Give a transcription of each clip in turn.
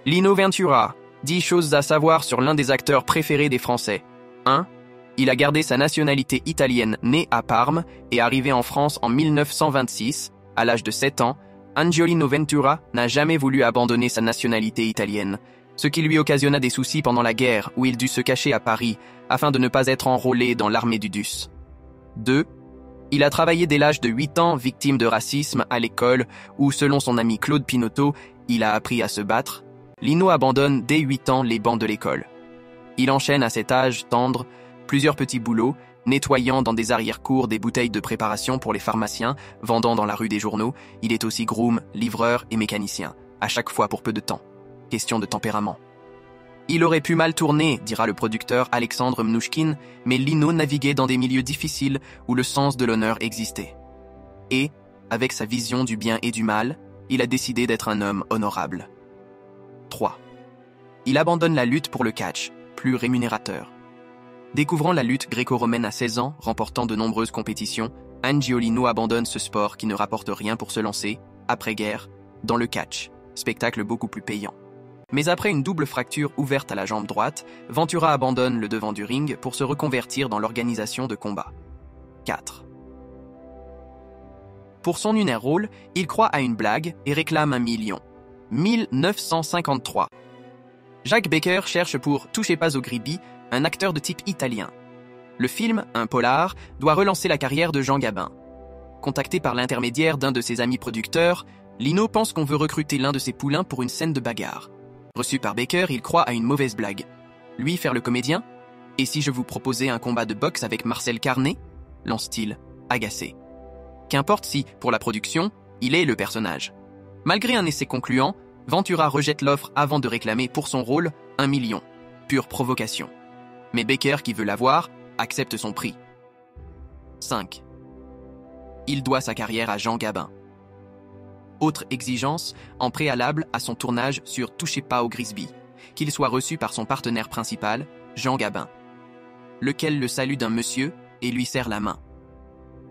Lino Ventura, 10 choses à savoir sur l'un des acteurs préférés des Français. 1. Il a gardé sa nationalité italienne, né à Parme et arrivé en France en 1926. À l'âge de 7 ans, Angiolino Ventura n'a jamais voulu abandonner sa nationalité italienne, ce qui lui occasionna des soucis pendant la guerre où il dut se cacher à Paris afin de ne pas être enrôlé dans l'armée du DUS. 2. Il a travaillé dès l'âge de 8 ans victime de racisme à l'école où, selon son ami Claude Pinoteau, il a appris à se battre. Lino abandonne dès 8 ans les bancs de l'école. Il enchaîne à cet âge tendre plusieurs petits boulots, nettoyant dans des arrière-cours des bouteilles de préparation pour les pharmaciens, vendant dans la rue des journaux. Il est aussi groom, livreur et mécanicien, à chaque fois pour peu de temps. Question de tempérament. Il aurait pu mal tourner, dira le producteur Alexandre Mnouchkine, mais Lino naviguait dans des milieux difficiles où le sens de l'honneur existait. Et, avec sa vision du bien et du mal, il a décidé d'être un homme honorable. 3. Il abandonne la lutte pour le catch, plus rémunérateur. Découvrant la lutte gréco-romaine à 16 ans, remportant de nombreuses compétitions, Angiolino abandonne ce sport qui ne rapporte rien pour se lancer, après-guerre, dans le catch, spectacle beaucoup plus payant. Mais après une double fracture ouverte à la jambe droite, Ventura abandonne le devant du ring pour se reconvertir dans l'organisation de combats. 4. Pour son lunaire rôle, il croit à une blague et réclame 1 million. 1953. Jacques Becker cherche pour « Touchez pas au Gribi » un acteur de type italien. Le film, un polar, doit relancer la carrière de Jean Gabin. Contacté par l'intermédiaire d'un de ses amis producteurs, Lino pense qu'on veut recruter l'un de ses poulains pour une scène de bagarre. Reçu par Becker, il croit à une mauvaise blague. Lui faire le comédien ? Et si je vous proposais un combat de boxe avec Marcel Carné ? Lance-t-il, agacé. Qu'importe si, pour la production, il est le personnage. Malgré un essai concluant, Ventura rejette l'offre avant de réclamer pour son rôle 1 million. Pure provocation. Mais Becker, qui veut l'avoir, accepte son prix. 5. Il doit sa carrière à Jean Gabin. Autre exigence, en préalable à son tournage sur Touchez pas au Grisby, qu'il soit reçu par son partenaire principal, Jean Gabin, lequel le salue d'un monsieur et lui serre la main.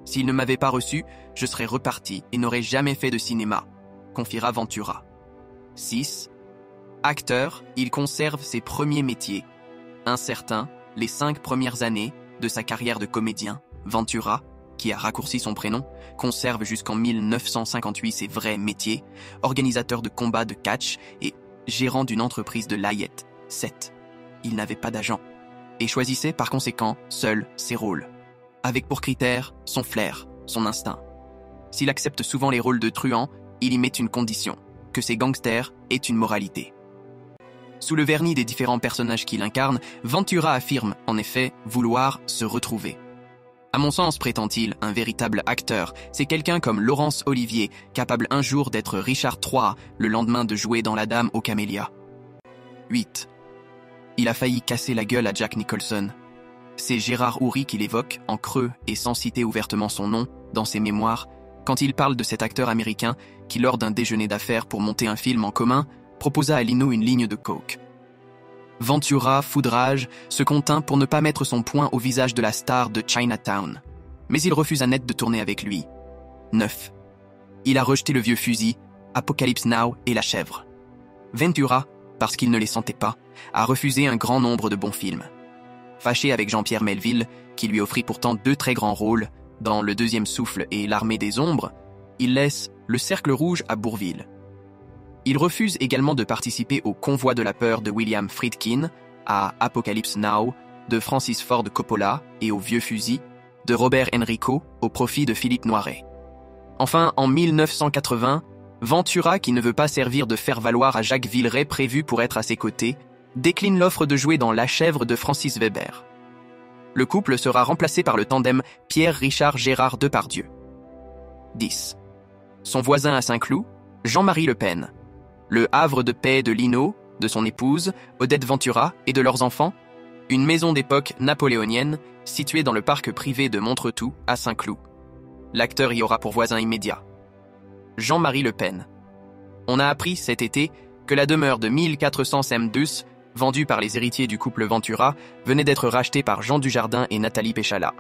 S'il ne m'avait pas reçu, je serais reparti et n'aurais jamais fait de cinéma, confiera Ventura. 6. Acteur, il conserve ses premiers métiers. Incertain, les 5 premières années de sa carrière de comédien, Ventura, qui a raccourci son prénom, conserve jusqu'en 1958 ses vrais métiers, organisateur de combats de catch et gérant d'une entreprise de layette. 7. Il n'avait pas d'agent et choisissait par conséquent seul ses rôles, avec pour critère son flair, son instinct. S'il accepte souvent les rôles de truand, il y met une condition, que ses gangsters aient une moralité. Sous le vernis des différents personnages qu'il incarne, Ventura affirme, en effet, vouloir se retrouver. À mon sens, prétend-il, un véritable acteur, c'est quelqu'un comme Laurence Olivier, capable un jour d'être Richard III, le lendemain de jouer dans La Dame aux Camélias. 8. Il a failli casser la gueule à Jack Nicholson. C'est Gérard Houry qui l'évoque, en creux et sans citer ouvertement son nom, dans ses mémoires, quand il parle de cet acteur américain qui, lors d'un déjeuner d'affaires pour monter un film en commun, proposa à Lino une ligne de coke. Ventura, foudrage, se contint pour ne pas mettre son poing au visage de la star de Chinatown. Mais il refusa net de tourner avec lui. 9. Il a rejeté le vieux fusil, Apocalypse Now et La Chèvre. Ventura, parce qu'il ne les sentait pas, a refusé un grand nombre de bons films. Fâché avec Jean-Pierre Melville, qui lui offrit pourtant 2 très grands rôles, dans Le Deuxième Souffle et L'Armée des Ombres, il laisse Le Cercle Rouge à Bourvil. Il refuse également de participer au Convoi de la peur de William Friedkin, à Apocalypse Now de Francis Ford Coppola et au Vieux Fusil de Robert Enrico au profit de Philippe Noiret. Enfin, en 1980, Ventura, qui ne veut pas servir de faire-valoir à Jacques Villeray prévu pour être à ses côtés, décline l'offre de jouer dans La Chèvre de Francis Weber. Le couple sera remplacé par le tandem Pierre-Richard-Gérard Depardieu. 10. Son voisin à Saint-Cloud, Jean-Marie Le Pen. Le havre de paix de Lino, de son épouse, Odette Ventura et de leurs enfants, une maison d'époque napoléonienne située dans le parc privé de Montretout à Saint-Cloud. L'acteur y aura pour voisin immédiat. Jean-Marie Le Pen. On a appris cet été que la demeure de 1400 Semdus, vendue par les héritiers du couple Ventura, venait d'être rachetée par Jean Dujardin et Nathalie Péchala.